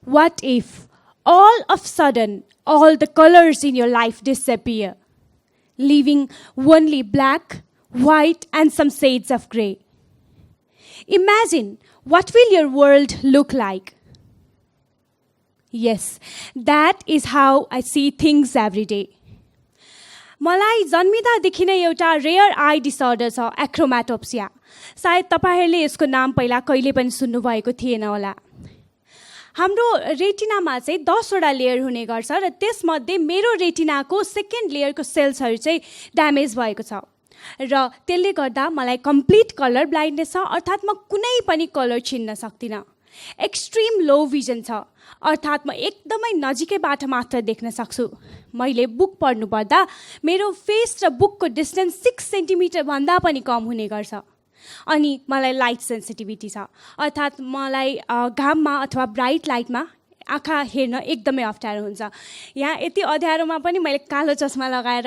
What if all of a sudden all the colors in your life disappear, leaving only black, white, and some shades of grey? Imagine what will your world look like? Yes, that is how I see things every day. मलाई जन्मिदादेखि नै एउटा rare I disorder छ, एक्रोम्याटोप्सिया. सायद तपाईहरूले यसको नाम पहिला कहिले पनि सुन्नुभएको थिएन होला. हाम्रो रेटिनामा चाहिँ 10वटा लेयर हुने गर्छ र त्यसमध्ये मेरो रेटिनाको सेकेन्ड लेयरको सेल्सहरू चाहिँ ड्यामेज भएको छ र त्यसले गर्दा मलाई कम्प्लिट कलर ब्लाइन्डनेस छ, अर्थात् म कुनै पनि कलर चिन्न सक्दिनँ. एक्सट्रिम लो भिजन छ, अर्थात् म एकदमै नजिकैबाट मात्र देख्न सक्छु. मैले बुक पढ्नु पर्दा मेरो फेस र बुकको डिस्टेन्स 6 सेन्टिमिटर भन्दा पनि कम हुने गर्छ. अनि मलाई लाइट सेन्सिटिभिटी छ, अर्थात् मलाई घाममा अथवा ब्राइट लाइटमा आँखा हेर्न एकदमै अप्ठ्यारो हुन्छ. यहाँ यति अँध्यारोमा पनि मैले कालो चस्मा लगाएर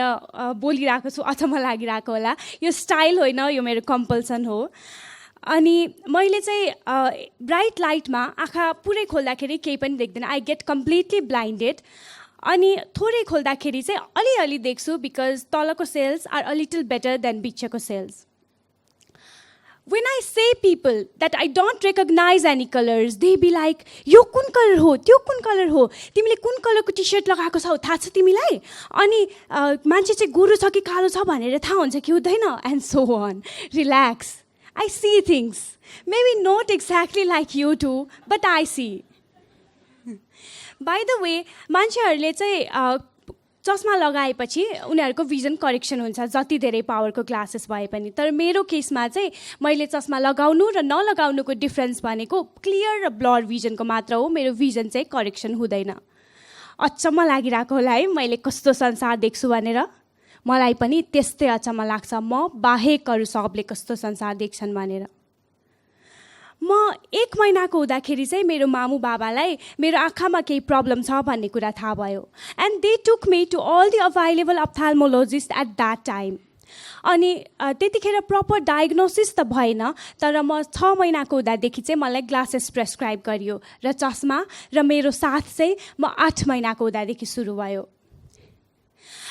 बोलिरहेको छु, अचम्म लागिरहेको होला. यो स्टाइल होइन, यो मेरो कम्पल्सन हो. अनि मैले चाहिँ ब्राइट लाइटमा आँखा पुरै खोल्दाखेरि केही पनि देख्दिनँ. I get completely blinded. अनि थोरै खोल्दाखेरि चाहिँ अलिअलि देख्छु, बिकज तलको cells are a little better than बिचको cells. When I say people that I don't recognize any colors, they be like, यो कुन कलर हो, त्यो कुन कलर हो, तिमीले कुन कलरको टी सर्ट लगाएको छौ, थाहा छ तिमीलाई? अनि मान्छे चाहिँ गोरो छ कि कालो छ भनेर थाहा हुन्छ कि हुँदैन? And so on. Relax. I see things. Maybe not exactly like you do, but I see. By the way, मान्छेहरूले चाहिँ चस्मा लगाएपछि उनीहरूको भिजन करेक्सन हुन्छ, जति धेरै पावरको ग्लासेस भए पनि. तर मेरो केसमा चाहिँ मैले चस्मा लगाउनु र नलगाउनुको डिफ्रेन्स भनेको क्लियर र ब्लर भिजनको मात्र हो. मेरो भिजन चाहिँ करेक्सन हुँदैन. अचम्म लागिरहेको होला है मैले कस्तो संसार देख्छु भनेर. मलाई पनि त्यस्तै अचम्म लाग्छ, म बाहेक अरू सबले कस्तो संसार देख्छन् भनेर. म 1 महिनाको हुँदाखेरि चाहिँ मेरो मामु बाबालाई मेरो आँखामा केही प्रब्लम छ भन्ने कुरा थाहा भयो. And they took me to all the available ophthalmologist at that time. अनि त्यतिखेर प्रपर डायग्नोसिस त भएन, तर म 6 महिनाको हुँदादेखि चाहिँ मलाई ग्लासेस प्रेस्क्राइब गरियो र चस्मा र मेरो साथ चाहिँ म 8 महिनाको हुँदादेखि सुरु भयो.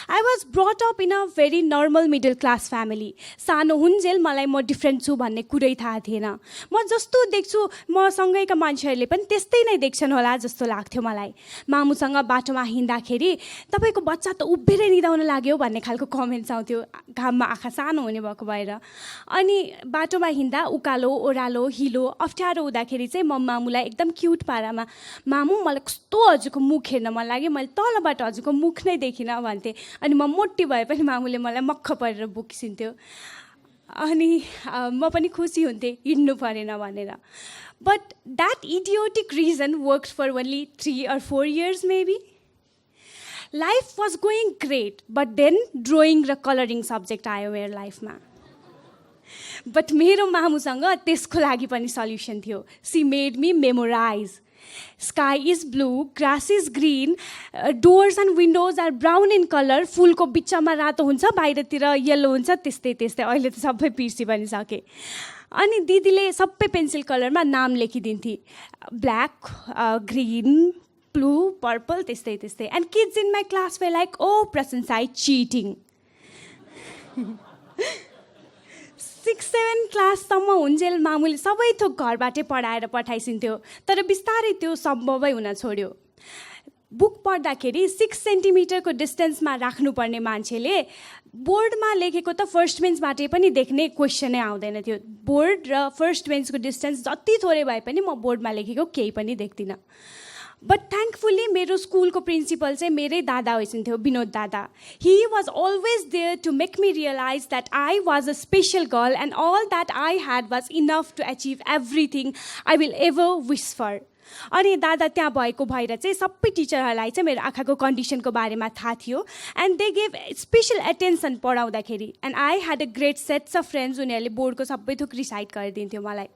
I was brought up in a very normal middle class family. सानो हुन्जेल मलाई म डिफ्रेन्ट छु भन्ने कुरै थाहा थिएन. म जस्तो देख्छु म सँगैका मान्छेहरूले पनि त्यस्तै नै देख्छन् होला जस्तो लाग्थ्यो मलाई. मामुसँग बाटोमा हिँड्दाखेरि तपाईँको बच्चा त उभिएर निदाउन लाग्यो भन्ने खालको कमेन्ट्स आउँथ्यो, घाममा आँखा सानो हुने भएको भएर. अनि बाटोमा हिँड्दा उकालो ओह्रालो हिलो अप्ठ्यारो हुँदाखेरि चाहिँ म मामुलाई एकदम क्युट पारामा, मामु मलाई कस्तो हजुरको मुख हेर्न मन लाग्यो, मैले तलबाट हजुरको मुख नै देखिनँ भन्थेँ. अनि म मोटी भए पनि मामुले मलाई मक्ख परेर बोकिसिन्थ्यो. अनि म पनि खुसी हुन्थेँ हिँड्नु परेन भनेर. But that idiotic reason worked for only 3 or 4 years maybe. Life was going great, but then drawing र कलरिङ सब्जेक्ट आयो मेरो लाइफमा. बट मेरो मामुसँग त्यसको लागि पनि सल्युसन थियो. She made me memorise. Sky is blue, grass is green, doors and windows are brown in color. फुलको बिचमा रातो हुन्छ, बाहिरतिर येलो हुन्छ, त्यस्तै त्यस्तै. अहिले त सबै बिर्सी पनि सके. अनि दिदीले सबै पेन्सिल कलरमा नाम लेखिदिन्थे, ब्ल्याक, ग्रिन, ब्लू, पर्पल, त्यस्तै त्यस्तै. And kids in my class were like, oh प्रशंसाई चिटिङ. 6-7 क्लाससम्म हुन्जेल मामुले सबै थोक घरबाटै पढाएर पठाइसिन्थ्यो, तर बिस्तारै त्यो सम्भवै हुन छोड्यो. बुक पढ्दाखेरि 6 सेन्टिमिटरको डिस्टेन्समा राख्नुपर्ने मान्छेले बोर्डमा लेखेको त फर्स्ट बेन्चबाटै पनि देख्ने क्वेसनै आउँदैन थियो. बोर्ड र फर्स्ट बेन्चको डिस्टेन्स जति थोरै भए पनि म बोर्डमा लेखेको केही पनि देख्दिनँ. बट थ्याङ्कफुल्ली मेरो स्कुलको प्रिन्सिपल चाहिँ मेरै दादा होइसिन्थ्यो, विनोद दादा. He was always there to make me realise that I was a special girl and all that I had was enough to achieve everything I will ever wish for. अनि दादा त्यहाँ भएको भएर चाहिँ सबै टिचरहरूलाई चाहिँ मेरो आँखाको कन्डिसनको बारेमा थाहा थियो. And they gave special attention पढाउँदाखेरि. And I had a great sets of friends. उनीहरूले बोर्डको सबै थोक रिसाइट गरिदिन्थ्यो मलाई.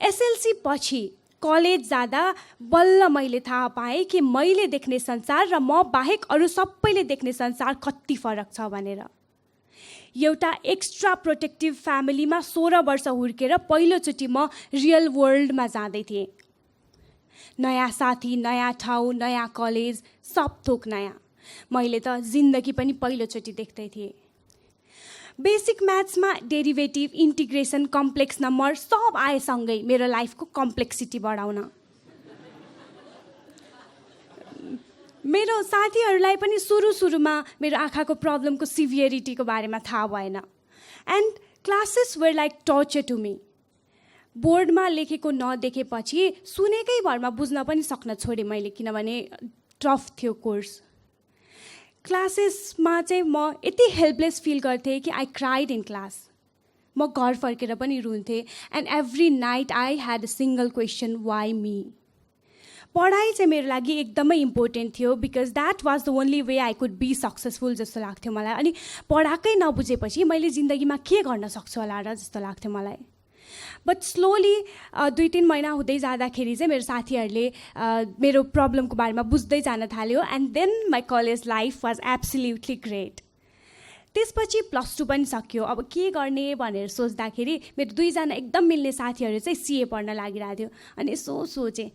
एसएलसी पछि कलेज जाँदा बल्ल मैले थाहा पाएँ कि मैले देख्ने संसार र म बाहेक अरू सबैले देख्ने संसार कति फरक छ भनेर. एउटा एक्स्ट्रा प्रोटेक्टिभ फ्यामिलीमा 16 वर्ष हुर्केर पहिलोचोटि म रियल वर्ल्डमा जाँदै थिएँ. नयाँ साथी, नयाँ ठाउँ, नयाँ कलेज, सब थोक नयाँ। मैले त जिन्दगी पनि पहिलोचोटि देख्दै थिएँ। बेसिक म्याथ्समा डेरिभेटिभ, इन्टिग्रेसन, कम्प्लेक्स नम्बर सब आएसँगै मेरो लाइफको कम्प्लेक्सिटी बढाउन। मेरो साथीहरूलाई पनि सुरुमा मेरो आँखाको प्रब्लमको सिभियरिटीको बारेमा थाहा भएन। And classes were like torture to me. बोर्डमा लेखेको नदेखेपछि सुनेकै भरमा बुझ्न पनि सक्न छोडेँ मैले, किनभने टफ थियो कोर्स। क्लासेसमा चाहिँ म यति हेल्पलेस फिल गर्थेँ कि आई क्राइड इन क्लास। म घर फर्केर पनि रुन्थेँ। And every night I had a single question, why me. पढाइ चाहिँ मेरो लागि एकदमै इम्पोर्टेन्ट थियो, because that was the only way I could be successful जस्तो लाग्थ्यो मलाई। अनि पढाएकै नबुझेपछि मैले जिन्दगीमा के गर्न सक्छु होला र जस्तो लाग्थ्यो मलाई। बट स्लोली 2-3 महिना हुँदै जाँदाखेरि चाहिँ मेरो साथीहरूले मेरो प्रब्लमको बारेमा बुझ्दै जान थाल्यो। And then my college life was absolutely great. त्यसपछि +2 पनि सक्यो। अब के गर्ने भनेर सोच्दाखेरि मेरो 2जना एकदम मिल्ने साथीहरू चाहिँ सिए पढ्न लागिरहेको थियो। अनि यसो सोचेँ,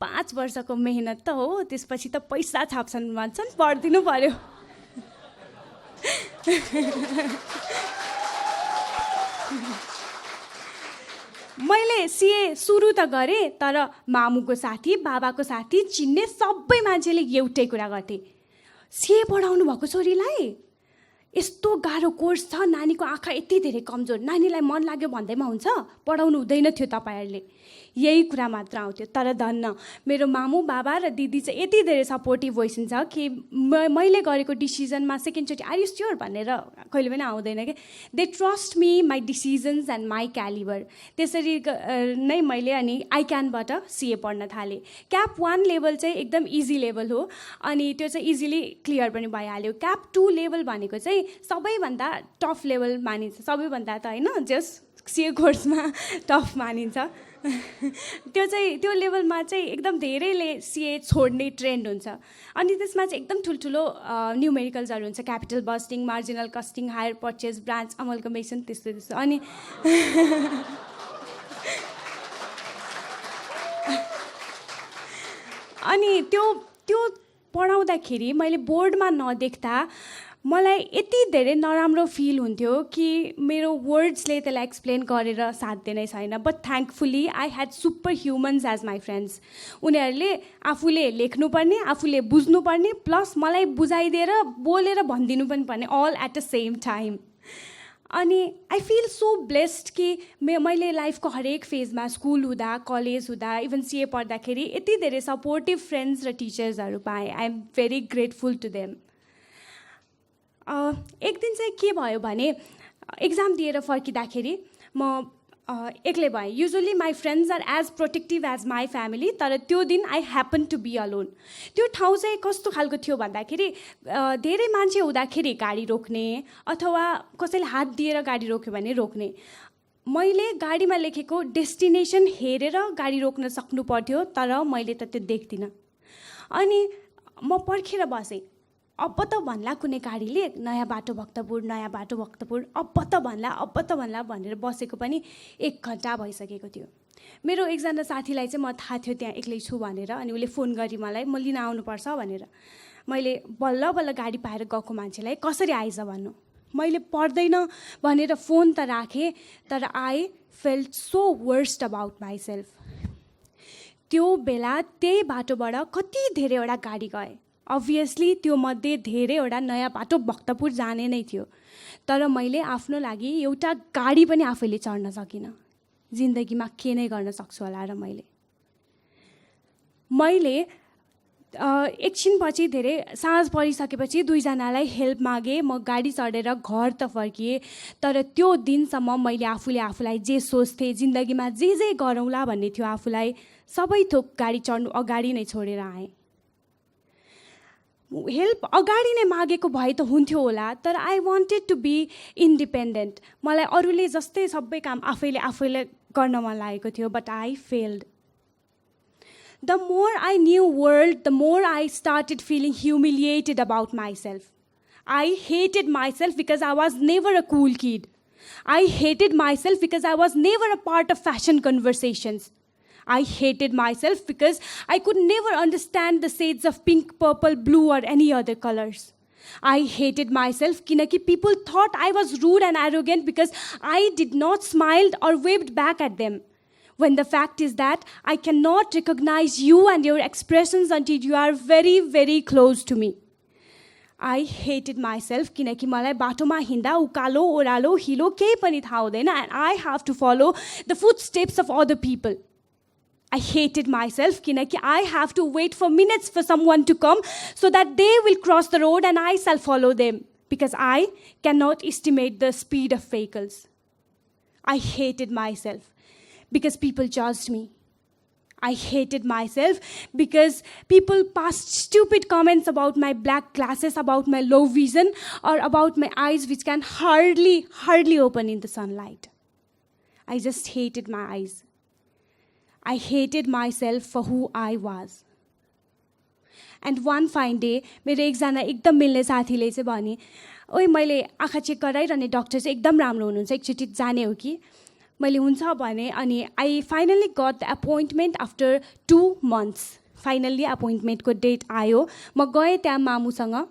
5 वर्षको मेहनत त हो, त्यसपछि त पैसा छाप्छन् भन्छन्, पढिदिनु पर्यो। मैले सिए सुरु त गरेँ, तर मामुको साथी, बाबाको साथी, चिन्ने सबै मान्छेले एउटै कुरा गर्थे, सिए पढाउनु भएको छोरीलाई यस्तो गाह्रो कोर्स छ, नानीको आँखा यति धेरै कमजोर, नानीलाई मन लाग्यो भन्दैमा हुन्छ, पढाउनु हुँदैन थियो तपाईँहरूले। यही कुरा मात्र आउँथ्यो। तर धन्न मेरो मामु, बाबा र दिदी चाहिँ यति धेरै सपोर्टिभ भइसन्छ कि मैले गरेको डिसिजनमा सेकेन्डचोटि आर यु स्योर भनेर कहिले पनि आउँदैन कि। They trust me, my decisions and my calibre. त्यसरी नै मैले अनि आइक्यानबाट सिए पढ्न थालेँ। क्याप 1 लेभल चाहिँ एकदम इजी लेभल हो, अनि त्यो चाहिँ इजिली क्लियर पनि भइहाल्यो। क्याप 2 लेभल भनेको चाहिँ सबैभन्दा टफ लेभल मानिन्छ। सबैभन्दा त होइन, जस सिए कोर्समा टफ मानिन्छ। त्यो लेभलमा चाहिँ एकदम धेरैले सिए छोड्ने ट्रेन्ड हुन्छ। अनि त्यसमा चाहिँ एकदम ठुल्ठुलो न्युमेरिकल्सहरू हुन्छ, capital budgeting, marginal costing, hire purchase, branch amalgamation, त्यस्तो। अनि त्यो पढाउँदाखेरि मैले बोर्डमा नदेख्दा मलाई यति धेरै नराम्रो फिल हुन्थ्यो कि मेरो वर्ड्सले त्यसलाई एक्सप्लेन गरेर साध्य नै छैन। But thankfully I had super humans as my friends. उनीहरूले आफूले लेख्नुपर्ने, आफूले बुझ्नुपर्ने, प्लस मलाई बुझाइदिएर बोलेर भनिदिनु पनि पर्ने, all at the same time. अनि आई फिल सो ब्लेस्ड कि मैले लाइफको हरेक फेजमा, स्कुल हुँदा, कलेज हुँदा, इभन सिए पढ्दाखेरि यति धेरै सपोर्टिभ फ्रेन्ड्स र टिचर्सहरू पाएँ। I am very grateful to them. एक दिन चाहिँ के भयो भने, एक्जाम दिएर फर्किँदाखेरि म एक्लै भएँ। Usually my friends are as protective as my family, तर त्यो दिन I happen to be alone. त्यो ठाउँ चाहिँ कस्तो खालको थियो भन्दाखेरि, धेरै मान्छे हुँदाखेरि गाडी रोक्ने, अथवा कसैले हात दिएर गाडी रोक्यो भने रोक्ने। मैले गाडीमा लेखेको डेस्टिनेसन हेरेर गाडी रोक्न सक्नु पर्थ्यो, तर मैले त त्यो देख्दिनँ। अनि म पर्खेर बसेँ। अब त भन्ला कुनै गाडीले, नयाँ बाटो भक्तपुर, नयाँ बाटो भक्तपुर, अब त भन्ला भनेर बसेको पनि 1 घन्टा भइसकेको थियो। मेरो एकजना साथीलाई चाहिँ म थाहा थियो त्यहाँ एक्लै छु भनेर, अनि उसले फोन गरी मलाई, म लिन आउनुपर्छ भनेर। मैले बल्ल गाडी पाएर गएको मान्छेलाई कसरी आइज भन्नु। मैले पढ्दैन भनेर फोन त राखेँ, तर I felt so worst about my self. त्यो बेला त्यही बाटोबाट कति धेरैवटा गाडी गए। अभियसली त्यो मध्ये धेरैवटा नयाँ बाटो भक्तपुर जाने नै थियो, तर मैले आफ्नो लागि एउटा गाडी पनि आफैले चढ्न सकिनँ। जिन्दगीमा के नै गर्न सक्छु होला र मैले एकछिनपछि धेरै साँझ परिसकेपछि 2जनालाई हेल्प मागेँ। म गाडी चढेर घर त फर्किएँ, तर त्यो दिनसम्म मैले आफूलाई जे सोच्थेँ, जिन्दगीमा जे गरौँला भन्ने थियो आफूलाई, सबै थोक गाडी चढ्नु अगाडि नै छोडेर आएँ। हेल्प अगाडि नै मागेको भए त हुन्थ्यो होला, तर I wanted to be independent. मलाई अरूले जस्तै सबै काम आफैले गर्न मन लागेको थियो, but I failed. The more I knew world, the more I started feeling humiliated about myself. I hated myself because I was never a cool kid. I hated myself because I was never a part of fashion conversations. I hated myself because I could never understand the shades of pink, purple, blue, or any other colors. I hated myself kinaki people thought I was rude and arrogant because I did not smile or waved back at them. When the fact is that I cannot recognize you and your expressions until you are very, very close to me. I hated myself किनकि मलाई बाटोमा हिँड्दा उकालो ओह्रालो हिलो केही पनि थाहा हुँदैन and I have to follow the footsteps of other people. I hated myself किनकि I have to wait for minutes for someone to come so that they will cross the road and I shall follow them because I cannot estimate the speed of vehicles. I hated myself because people judged me. I hated myself because people passed stupid comments about my black glasses, about my low vision, or about my eyes which can hardly open in the sunlight. I just hated my eyes. I hated myself for who I was. And one fine day, मेरो एकजना एकदम मिल्ने साथीले चाहिँ भने, ओइ मैले आँखा चेक गराइरहने डाक्टर चाहिँ एकदम राम्रो हुनुहुन्छ, एकचोटि जाने हो कि? मैले हुन्छ भने अनि I finally got the appointment after 2 months. Finally एपोइन्टमेन्टको डेट आयो. म गएँ त्यहाँ मामुसँग.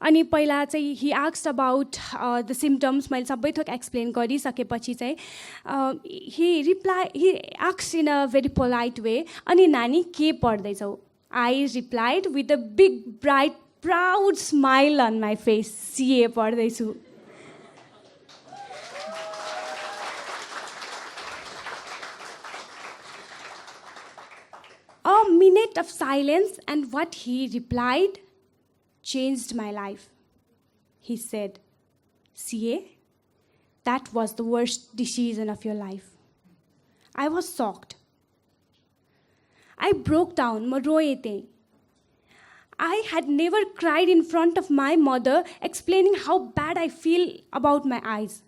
अनि पहिला चाहिँ he asked about the symptoms. मैले सबै थोक एक्सप्लेन गरिसकेपछि चाहिँ he asked in a very polite way, अनि नानी के पढ्दैछौ? I replied with a big bright proud smile on my face, CA पढ्दैछु. A minute of silence and what he replied changed my life. He said, CA, that was the worst decision of your life. I was shocked. I broke down. म रोएँ त्यही. I had never cried in front of my mother explaining how bad I feel about my eyes.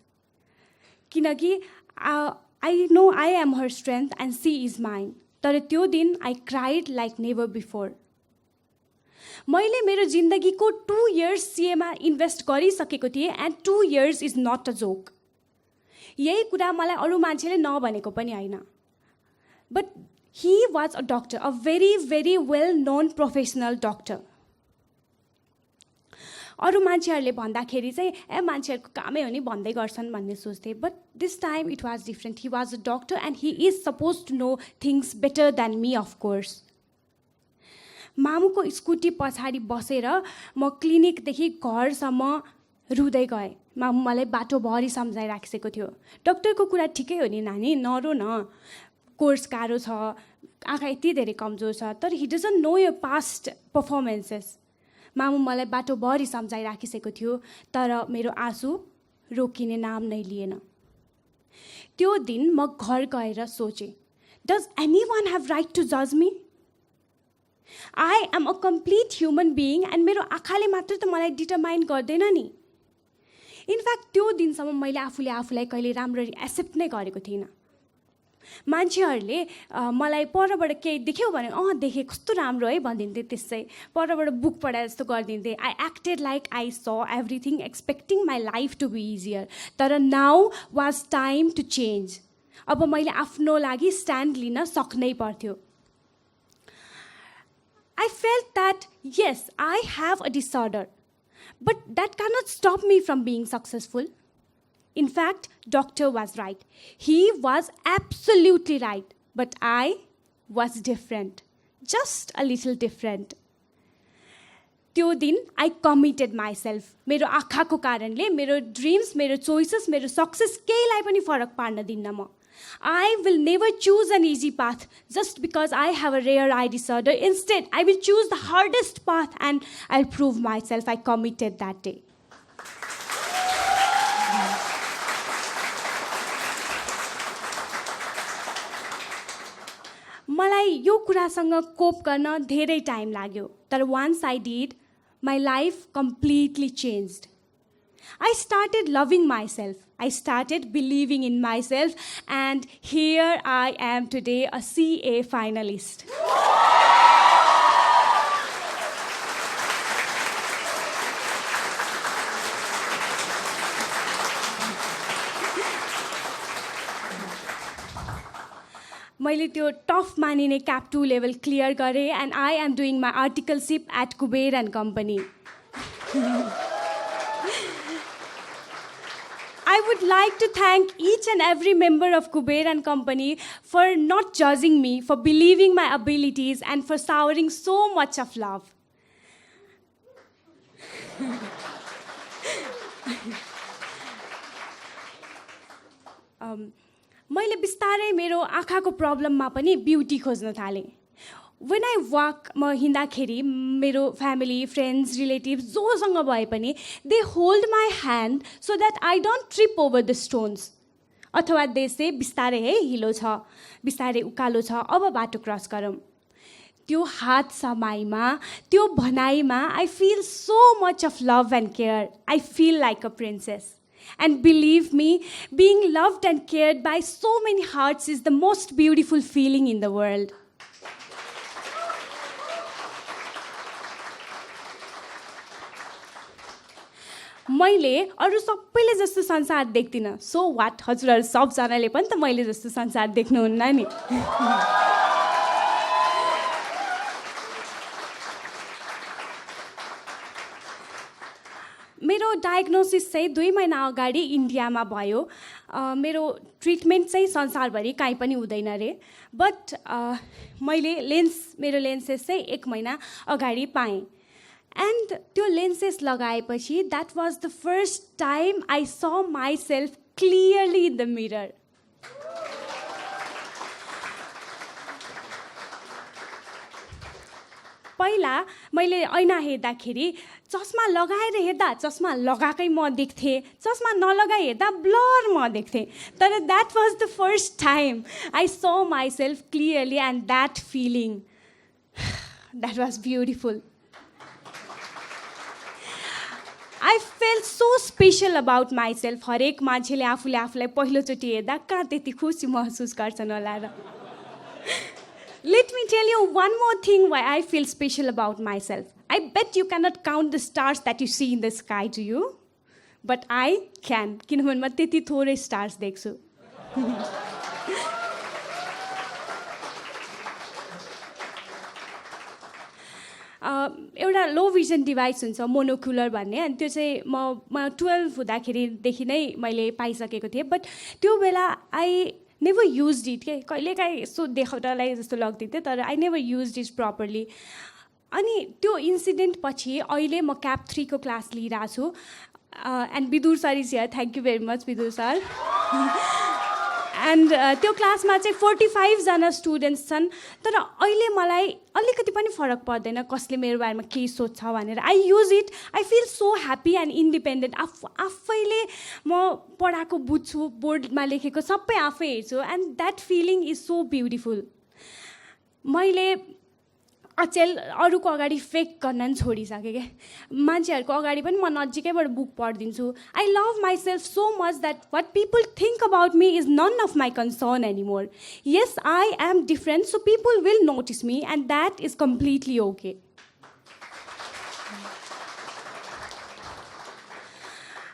किनकि I know I am her strength and she is mine. तर त्यो दिन I cried like never before. मैले मेरो जिन्दगीको 2 years CAमा invest गरिसकेको थिएँ and 2 years is not a joke. यही कुरा मलाई अरू मान्छेले नभनेको पनि होइन. But he was a doctor, a very, very well-known professional doctor. अरू मान्छेहरूले भन्दाखेरि चाहिँ मान्छेहरूको कामै हो नि भन्दै गर्छन् भन्ने सोच्थे. But this time it was different. He was a doctor and he is suppose to know things better than me of course. मामुको स्कुटी पछाडि बसेर म क्लिनिकदेखि घरसम्म रुँदै गएँ. मामु मलाई बाटोभरि सम्झाइराखिसकेको थियो, डक्टरको कुरा ठिकै हो नि नानी, नरो न, कोर्स गाह्रो छ, आँखा यति धेरै कमजोर छ, तर he doesn't know your past performances. मामु मलाई बाटोभरि सम्झाइराखिसकेको थियो, तर मेरो आँसु रोकिने नाम नै लिएन. त्यो दिन म घर गएर सोचेँ, does anyone have right to जज me? I am a complete human being and मेरो आँखाले मात्र त मलाई डिटरमाइन गर्दैन नि. इनफ्याक्ट त्यो दिनसम्म मैले आफूलाई कहिले राम्ररी एक्सेप्ट नै गरेको थिइनँ. मान्छेहरूले मलाई परबाट केही देख्यो भने देखेँ कस्तो राम्रो है भनिदिन्थे. त्यसै परबाट बुक पढाए जस्तो गरिदिन्थे. I acted like I saw everything expecting my life to be easier. तर now was time to change. अब मैले आफ्नो लागि स्ट्यान्ड लिन सक्नै पर्थ्यो. I felt that yes, I have a disorder, but that cannot stop me from being successful. In fact, doctor was right. He was absolutely right. But I was different. Just a little different. त्यो दिन I committed myself. मेरो आँखाको कारणले मेरो dreams, मेरो choices, मेरो success केहीलाई पनि फरक पार्न दिन्न म. I will never choose an easy path just because I have a rare eye disorder. Instead, I will choose the hardest path and I'll prove myself. I committed that day. मलाई यो कुरासँग कोप गर्न धेरै टाइम लाग्यो. तर once I did, my life completely changed. I started loving myself. I started believing in myself, and here I am today, a CA finalist. मैले त्यो tough मानिने CAP 2 लेभल क्लियर गरेँ and I am doing my articleship at Kuber and company. I would like to thank each and every member of Kuber and Company for not judging me, for believing my abilities, and for showering so much of love. मैले बिस्तारै मेरो आँखाको प्रब्लममा पनि beauty खोज्न थालेँ. When I walk, म हिँड्दाखेरि मेरो फ्यामिली, फ्रेन्ड्स, रिलेटिभ्स जोसँग भए पनि they hold my hand so that I don't trip over the stones. अथवा देशे बिस्तारै है हिलो छ, बिस्तारै उकालो छ, अब बाटो क्रस गरौँ. त्यो हात समाइमा, त्यो भनाइमा I feel so much of love and care. I feel like a princess. And believe me, being loved and cared by so many hearts is the most beautiful feeling in the world. मैले अरू सबैले जस्तो संसार देख्दिनँ. So what, हजुरहरू सबजनाले पनि त मैले जस्तो संसार देख्नुहुन्न नि. मेरो डायग्नोसिस चाहिँ 2 महिना अगाडि इन्डियामा भयो. मेरो ट्रिटमेन्ट चाहिँ संसारभरि कहीँ पनि हुँदैन रे. बट मैले मेरो लेन्सेस चाहिँ 1 महिना अगाडि पाएँ. एन्ड त्यो लेन्सेस लगाएपछि that was the first time I saw myself clearly in the mirror. पहिला मैले ऐना हेर्दाखेरि चस्मा लगाएर हेर्दा चस्मा लगाएकै म देख्थेँ, चस्मा नलगाइ हेर्दा ब्लर म देख्थेँ. तर that was the first time I saw myself clearly and that feeling, that was beautiful. I felt so special about myself. हरेक मान्छेले आफूलाई पहिलोचोटि हेर्दा कहाँ त्यति खुसी महसुस गर्छन् होला र. Let me tell you one more thing why I feel special about myself. I bet you cannot count the stars that you see in the sky, do you? But I can. किनभने म त्यति थोरै stars देख्छु. एउटा लो vision device हुन्छ monocular भन्ने, अनि त्यो चाहिँ म 12 हुँदाखेरिदेखि नै मैले पाइसकेको थिएँ. बट त्यो बेला आई नेभर युज इट के, कहिलेकाहीँ यसो देखाउनलाई जस्तो लाग्दैथ्यो, तर I never use it properly. अनि त्यो इन्सिडेन्ट पछि अहिले म CAP 3 को क्लास लिइरहेको छु. And Vidur sir is here, thank you very much Vidur sir. And त्यो क्लासमा चाहिँ 45 जना स्टुडेन्ट्स छन्. तर अहिले मलाई अलिकति पनि फरक पर्दैन कसले मेरो बारेमा के सोध्छ भनेर. I use it, I feel so happy and independent. आफैले म पढाएको बुझ्छु, बोर्डमा लेखेको सबै आफै हेर्छु, and that feeling is so beautiful. मैले अचेल अरूको अगाडि फेक गर्न नि छोडिसकेँ क्या. मान्छेहरूको अगाडि पनि म नजिकैबाट बुक पढिदिन्छु. I love myself so much that what people think about me is none of my concern anymore. Yes, I am different, so people will notice me and that is completely okay.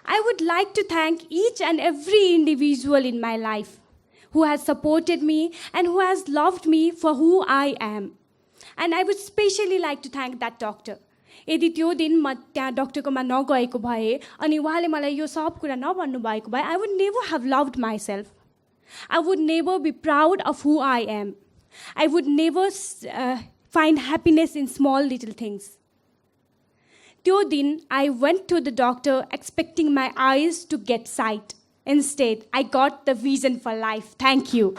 I would like to thank each and every individual in my life who has supported me and who has loved me for who I am. And I would especially like to thank that doctor. यदि त्यो दिन म त्यहाँ डक्टरकोमा नगएको भए अनि उहाँले मलाई यो सब कुरा नभन्नु भएको भए, I would never have loved myself. I would never be proud of who I am. I would never find happiness in small little things. त्यो दिन I went to the doctor expecting my eyes to get sight. Instead, I got the vision for life. Thank you.